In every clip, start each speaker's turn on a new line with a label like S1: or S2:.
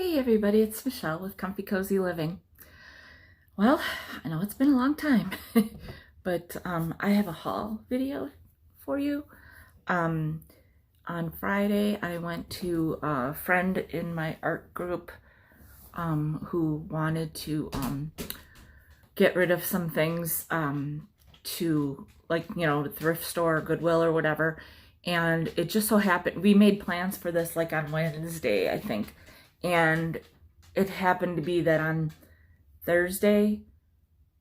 S1: Hey everybody, it's Michelle with Comfy Cozy Living. Well, I know it's been a long time, but I have a haul video for you. On Friday, I went to a friend in my art group who wanted to get rid of some things to, like, the thrift store, Goodwill or whatever. And it just so happened, we made plans for this like on Wednesday, I think. And it happened to be that on Thursday,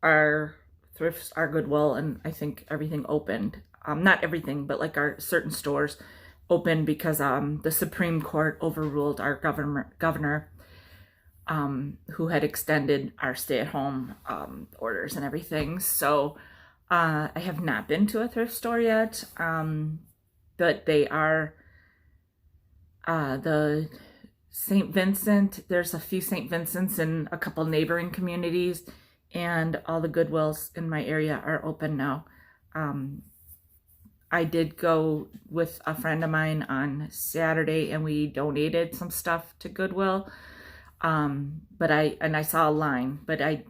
S1: our thrifts, our Goodwill, and I think everything opened. Not everything, but like our certain stores opened because the Supreme Court overruled our governor who had extended our stay-at-home orders and everything. So I have not been to a thrift store yet, but they are the St. Vincent. There's a few St. Vincents in a couple neighboring communities, and all the Goodwills in my area are open now. I did go with a friend of mine on Saturday, and we donated some stuff to Goodwill. But I saw a line, but I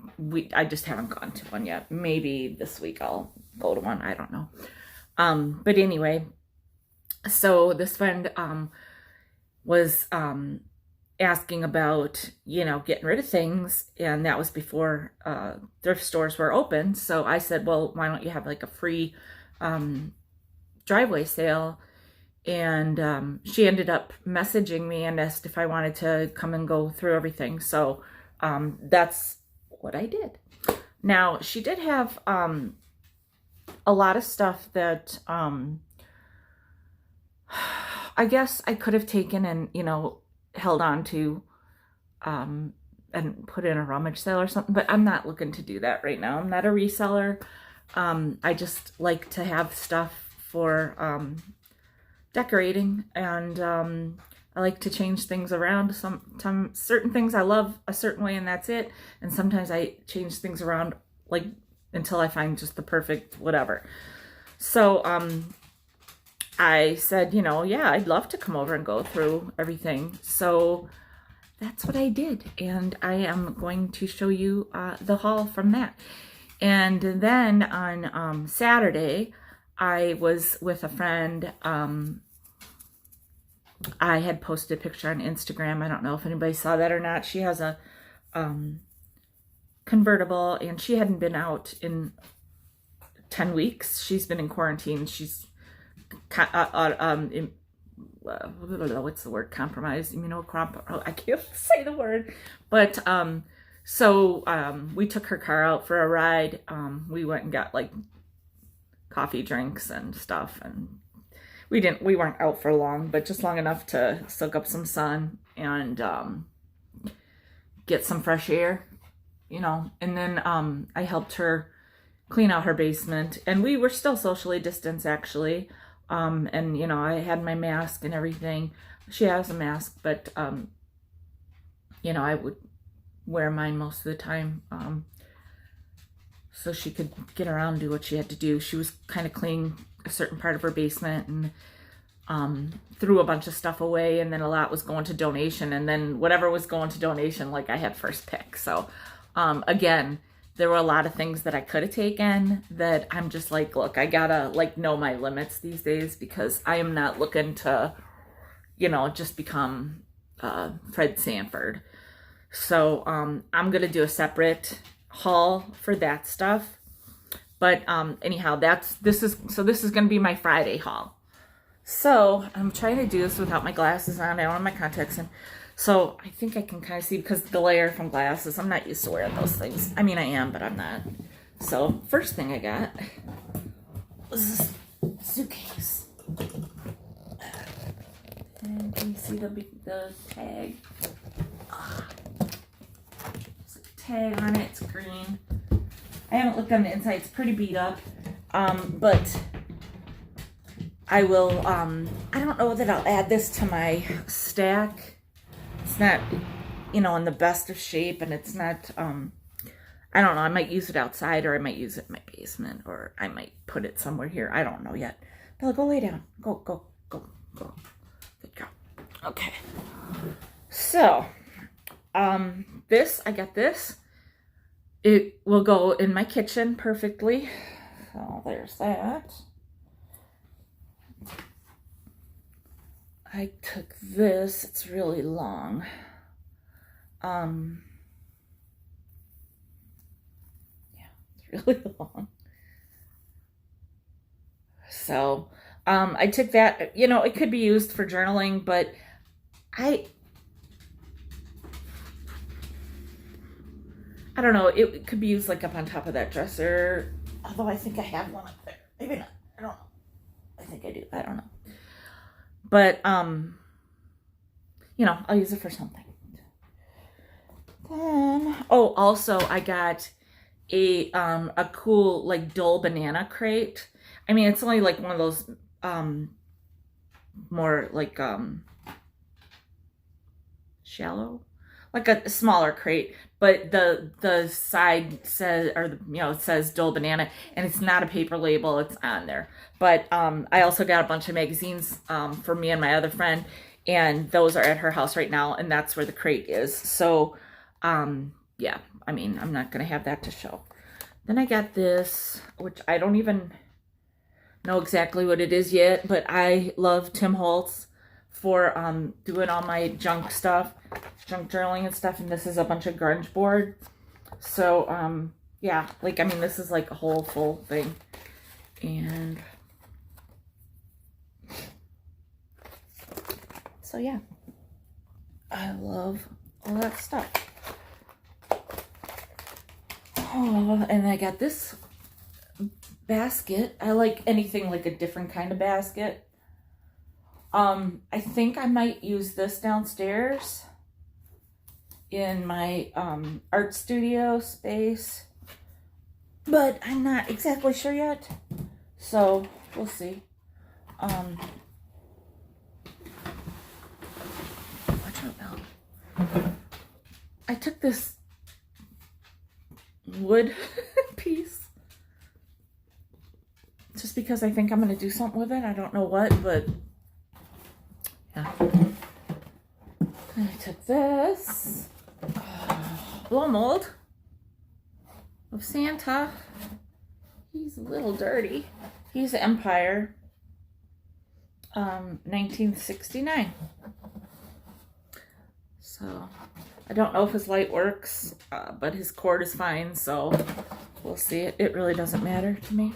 S1: just haven't gone to one yet. Maybe this week I'll go to one. I don't know. But anyway, so this friend was asking about, getting rid of things, and that was before thrift stores were open. So I said, well, why don't you have like a free driveway sale? And she ended up messaging me and asked if I wanted to come and go through everything. So that's what I did. Now, she did have a lot of stuff that I guess I could have taken and, held on to and put in a rummage sale or something, but I'm not looking to do that right now. I'm not a reseller. I just like to have stuff for decorating, and I like to change things around. Some certain things I love a certain way and that's it, and sometimes I change things around like until I find just the perfect whatever. So I said, yeah, I'd love to come over and go through everything. So that's what I did, and I am going to show you the haul from that. And then on Saturday, I was with a friend. I had posted a picture on Instagram. I don't know if anybody saw that or not. She has a convertible, and she hadn't been out in 10 weeks. She's been in quarantine. She's what's the word? Compromised, I can't say the word. But so we took her car out for a ride. We went and got like coffee, drinks, and stuff, and we weren't out for long, but just long enough to soak up some sun and get some fresh air, and then I helped her clean out her basement, and we were still socially distanced, actually. And I had my mask and everything. She has a mask, but I would wear mine most of the time, so she could get around and do what she had to do. She was kind of cleaning a certain part of her basement and threw a bunch of stuff away, and then a lot was going to donation, and then whatever was going to donation, like, I had first pick. So again, there were a lot of things that I could have taken that I'm just like, look, I gotta know my limits these days, because I am not looking to, just become Fred Sanford. So I'm gonna do a separate haul for that stuff. But anyhow, this is gonna be my Friday haul. So I'm trying to do this without my glasses on. I don't have my contacts in. So I think I can kind of see, because the glare from glasses, I'm not used to wearing those things. I mean, I am, but I'm not. So first thing I got was this suitcase. And can you see the tag? There's a tag on it. It's green. I haven't looked on the inside. It's pretty beat up. But I will, I don't know that I'll add this to my stack. It's not, in the best of shape, and it's not, I don't know, I might use it outside, or I might use it in my basement, or I might put it somewhere here. I don't know yet. Bella, go lay down. Go. Good girl. Okay. So, I got this. It will go in my kitchen perfectly. So there's that. I took this. It's really long. Yeah, it's really long. So, I took that. You know, it could be used for journaling, but I don't know. It could be used like up on top of that dresser. Although I think I have one up there. Maybe not. I don't know. I think I do. I don't know. But, you know, I'll use it for something. Then, oh, also I got a cool like Dole banana crate. I mean, it's only like one of those, more like, shallow, like a smaller crate, but the side says, or you know, it says Dole banana, and it's not a paper label, it's on there. But I also got a bunch of magazines for me and my other friend, and those are at her house right now, and that's where the crate is. So yeah, I mean, I'm not gonna have that to show. Then I got this, which I don't even know exactly what it is yet, but I love Tim Holtz for doing all my junk stuff, junk journaling and stuff, and this is a bunch of grunge board. So yeah, like, I mean, this is like a whole full thing. And so yeah, I love all that stuff. Oh, and I got this basket. I like anything like a different kind of basket. I think I might use this downstairs in my art studio space, but I'm not exactly sure yet, so we'll see. Watch out, Belle. I took this wood piece just because I think I'm going to do something with it. I don't know what, but yeah. And I took this blow mold of Santa. He's a little dirty. He's Empire, 1969. So I don't know if his light works, but his cord is fine, so we'll see. It really doesn't matter to me.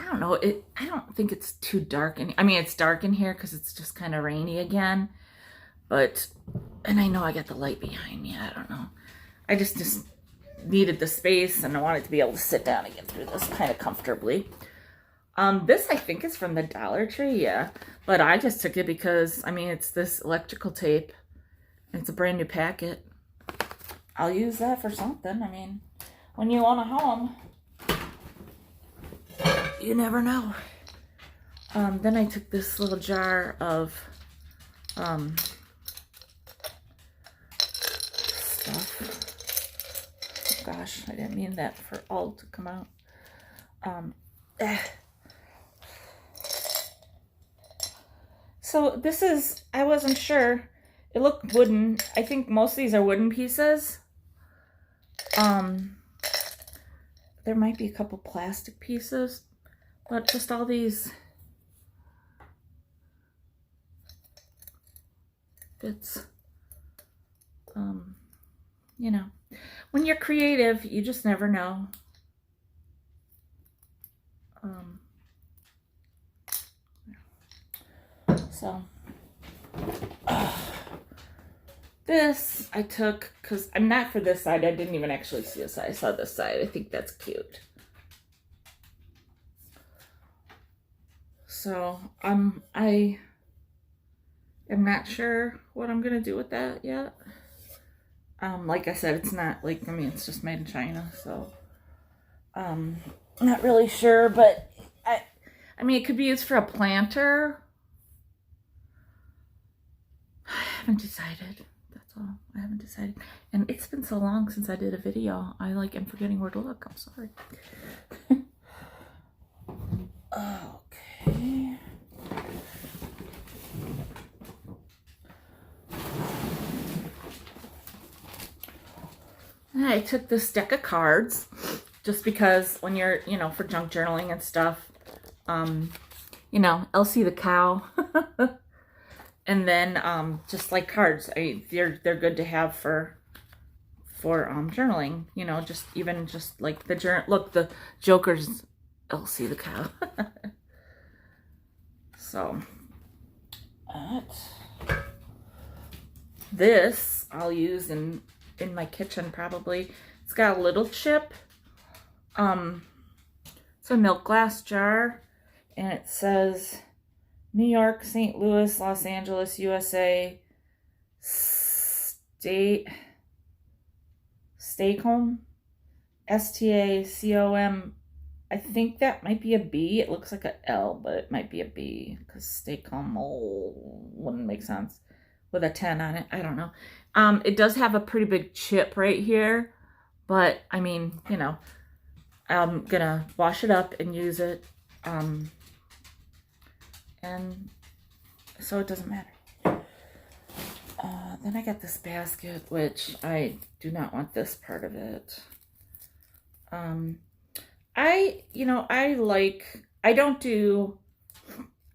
S1: I don't know. I don't think it's too dark. I mean, it's dark in here because it's just kind of rainy again. But, and I know I got the light behind me. I don't know. I just needed the space, and I wanted to be able to sit down and get through this kind of comfortably. This I think is from the Dollar Tree, yeah. But I just took it because, I mean, it's this electrical tape. And it's a brand new packet. I'll use that for something. I mean, when you own a home, you never know. Then I took this little jar of stuff. Oh gosh, I didn't mean that for all to come out. So this is, I wasn't sure. It looked wooden. I think most of these are wooden pieces. There might be a couple plastic pieces, but just all these bits. You know, when you're creative, you just never know. So, this I took because I'm not for this side. I didn't even actually see this side. I saw this side. I think that's cute. So, I am not sure what I'm gonna do with that yet. Like I said, it's not like, I mean, it's just made in China, so not really sure, but I mean, it could be used for a planter. I haven't decided. That's all. I haven't decided. And it's been so long since I did a video. I like am forgetting where to look. I'm sorry. Okay. And I took this deck of cards just because when you're, for junk journaling and stuff, Elsie the cow. And then just like cards, they're good to have for journaling, just like the Joker's Elsie the cow. So this I'll use in my kitchen probably. It's got a little chip. It's a milk glass jar, and it says New York, St. Louis, Los Angeles, USA, Stacom, Stacom. I think that might be a B. It looks like a L, but it might be a B because Stacom wouldn't make sense with a 10 on it. I don't know. It does have a pretty big chip right here, but I mean, I'm gonna wash it up and use it. And so it doesn't matter. Then I got this basket, which I do not want this part of it. I'm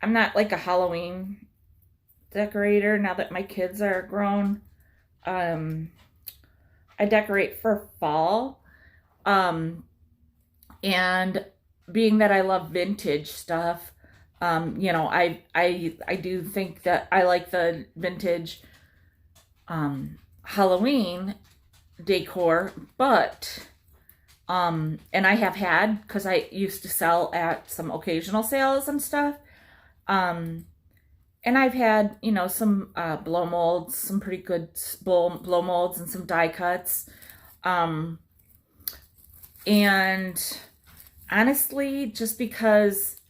S1: not like a Halloween decorator now that my kids are grown. I decorate for fall. And being that I love vintage stuff, I do think that I like the vintage Halloween decor, but and I have had, because I used to sell at some occasional sales and stuff, and I've had some blow molds, some pretty good blow molds, and some die cuts, and honestly, just because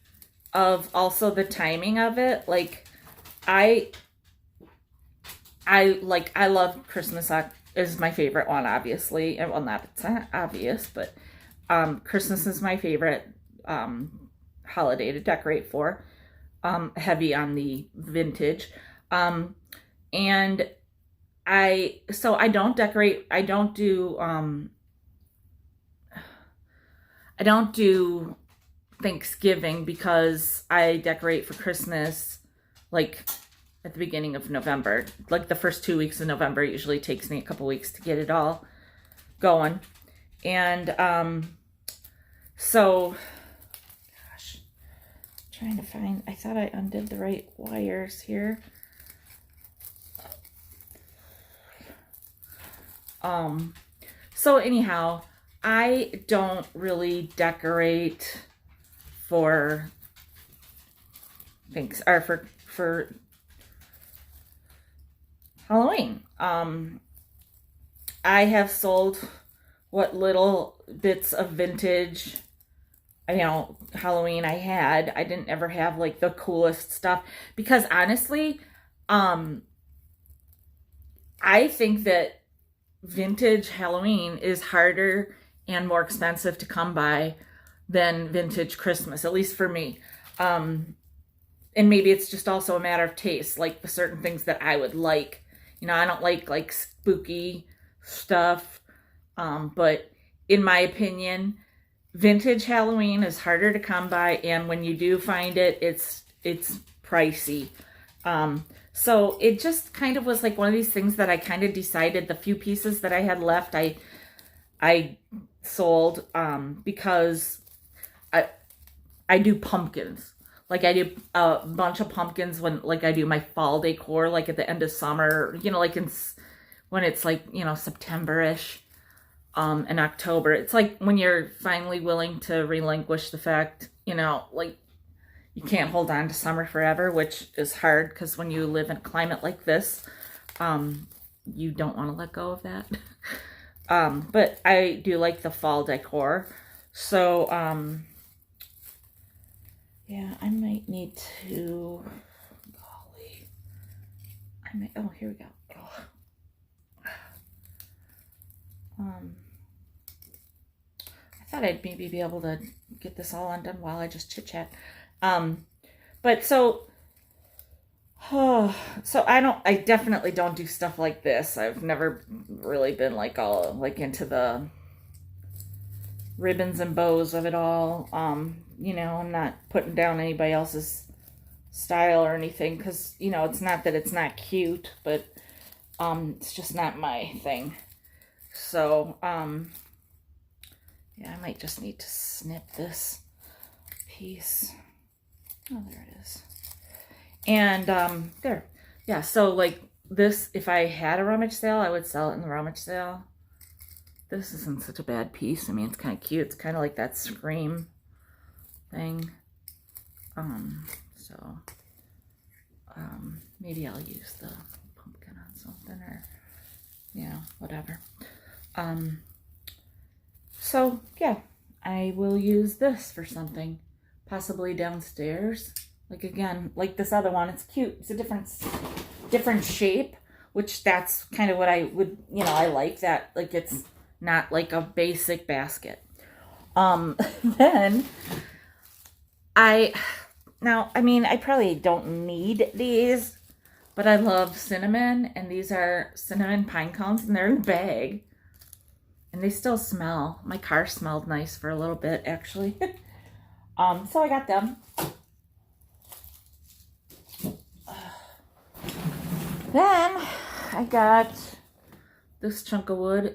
S1: of also the timing of it, like I love Christmas is my favorite one, obviously. Well, it's not obvious, but Christmas is my favorite holiday to decorate for. Heavy on the vintage. And I don't decorate, I don't do Thanksgiving because I decorate for Christmas like at the beginning of November. Like the first 2 weeks of November usually takes me a couple weeks to get it all going. And so gosh, trying to find, I thought I undid the right wires here. So anyhow, I don't really decorate for things, or for Halloween. I have sold what little bits of vintage, Halloween I had. I didn't ever have like the coolest stuff because honestly, I think that vintage Halloween is harder and more expensive to come by than vintage Christmas, at least for me. And maybe it's just also a matter of taste, like the certain things that I would like. I don't like spooky stuff. But in my opinion, vintage Halloween is harder to come by, and when you do find it, it's pricey. So it just kind of was like one of these things that I kind of decided the few pieces that I had left, I sold, because I do pumpkins. Like I do a bunch of pumpkins when like I do my fall decor, like at the end of summer, like when it's like, September-ish, and October. It's like when you're finally willing to relinquish the fact, like you can't hold on to summer forever, which is hard because when you live in a climate like this, you don't want to let go of that. But I do like the fall decor. So, yeah, I might need to, golly, oh, here we go. I thought I'd maybe be able to get this all undone while I just chit chat. But so So I definitely don't do stuff like this. I've never really been like all like into the ribbons and bows of it all. I'm not putting down anybody else's style or anything because, it's not that it's not cute, but it's just not my thing. So, yeah, I might just need to snip this piece. Oh, there it is. And there. Yeah, so like this, if I had a rummage sale, I would sell it in the rummage sale. This isn't such a bad piece. I mean, it's kind of cute. It's kind of like that Scream thing. So maybe I'll use the pumpkin on something or, whatever. So yeah, I will use this for something, possibly downstairs. Like again, like this other one, it's cute. It's a different shape, which that's kind of what I would, I like that. Like it's not like a basic basket. Then I probably don't need these, but I love cinnamon, and these are cinnamon pine cones, and they're in a bag. And they still smell. My car smelled nice for a little bit, actually. So I got them. Then I got this chunk of wood.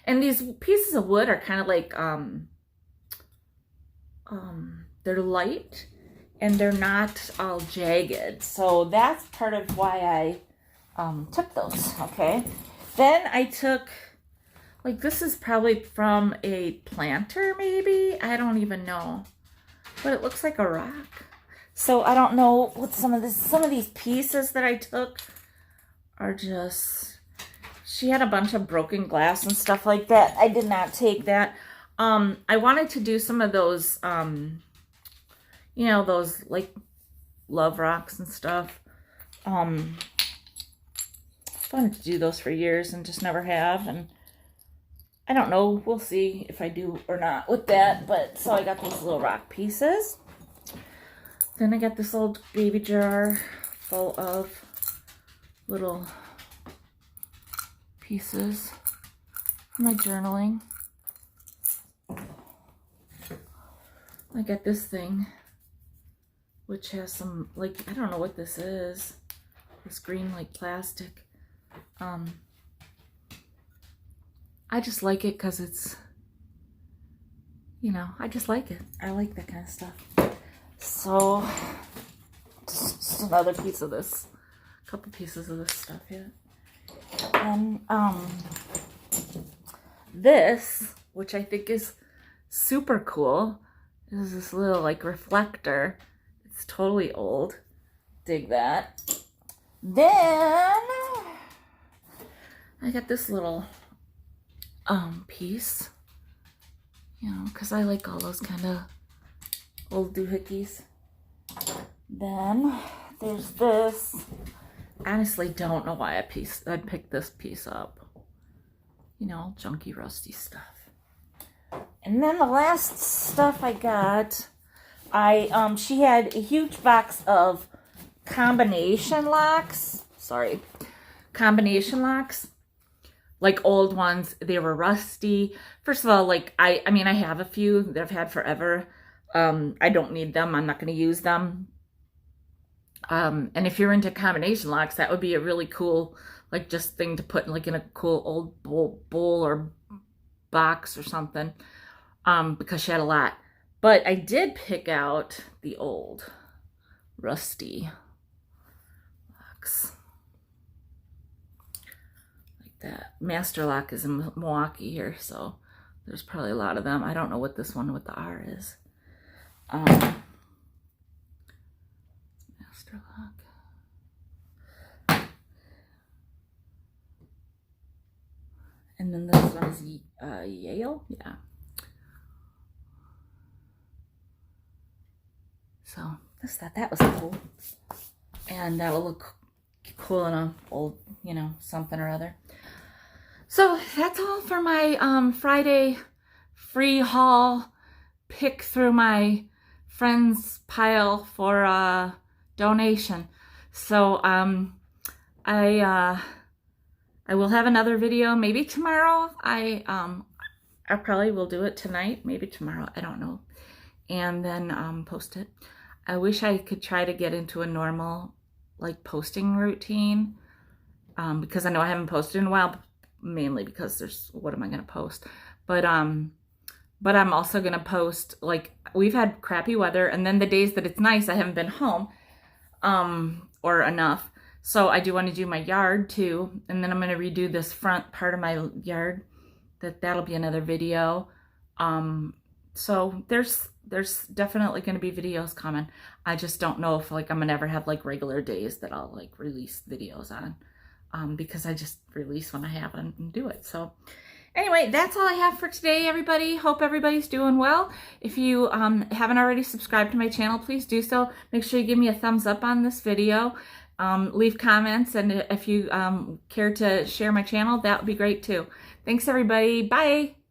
S1: And these pieces of wood are kind of like, they're light and they're not all jagged. So that's part of why I took those, okay? Then I took, like, this is probably from a planter, maybe? I don't even know. But it looks like a rock. So I don't know what some of these pieces that I took are just, she had a bunch of broken glass and stuff like that. I did not take that. I wanted to do some of those, those like love rocks and stuff. I wanted to do those for years and just never have. And I don't know. We'll see if I do or not with that. But so I got these little rock pieces. Then I got this old baby jar full of little pieces for my journaling. I got this thing, which has some, like, I don't know what this is. This green, like, plastic. I just like it because it's, I just like it. I like that kind of stuff. So, just another piece of this. A couple pieces of this stuff here. And, this, which I think is super cool, is this little, like, reflector. It's totally old. Dig that. Then, I got this little piece, because I like all those kind of old doohickeys. Then there's this. Honestly, don't know why I'd pick this piece up. Junky, rusty stuff. And then the last stuff I got, she had a huge box of combination locks. Combination locks. Like old ones, they were rusty. First of all, like, I have a few that I've had forever. I don't need them. I'm not going to use them. And if you're into combination locks, that would be a really cool, like, just thing to put like in a cool old bowl or box or something. Because she had a lot. But I did pick out the old rusty locks. That Master Lock is in Milwaukee here, so there's probably a lot of them. I don't know what this one with the R is. Master Lock. And then this one is Yale, yeah. So just thought that was cool, and that will look cool in a old, something or other. So that's all for my Friday free haul. Pick through my friends pile for donation. So I will have another video maybe tomorrow. I probably will do it tonight, maybe tomorrow, I don't know, and then post it. I wish I could try to get into a normal like posting routine, because I know I haven't posted in a while, mainly because there's, what am I gonna post? But I'm also gonna post, like, we've had crappy weather, and then the days that it's nice, I haven't been home, or enough. So I do want to do my yard too, and then I'm gonna redo this front part of my yard. That'll be another video. So there's definitely going to be videos coming. I just don't know if like I'm gonna ever have like regular days that I'll like release videos on, because I just release when I have them and do it. So anyway, that's all I have for today, everybody. Hope everybody's doing well. If you haven't already subscribed to my channel, please do so. Make sure you give me a thumbs up on this video. Leave comments, and if you care to share my channel, that would be great too. Thanks, everybody. Bye.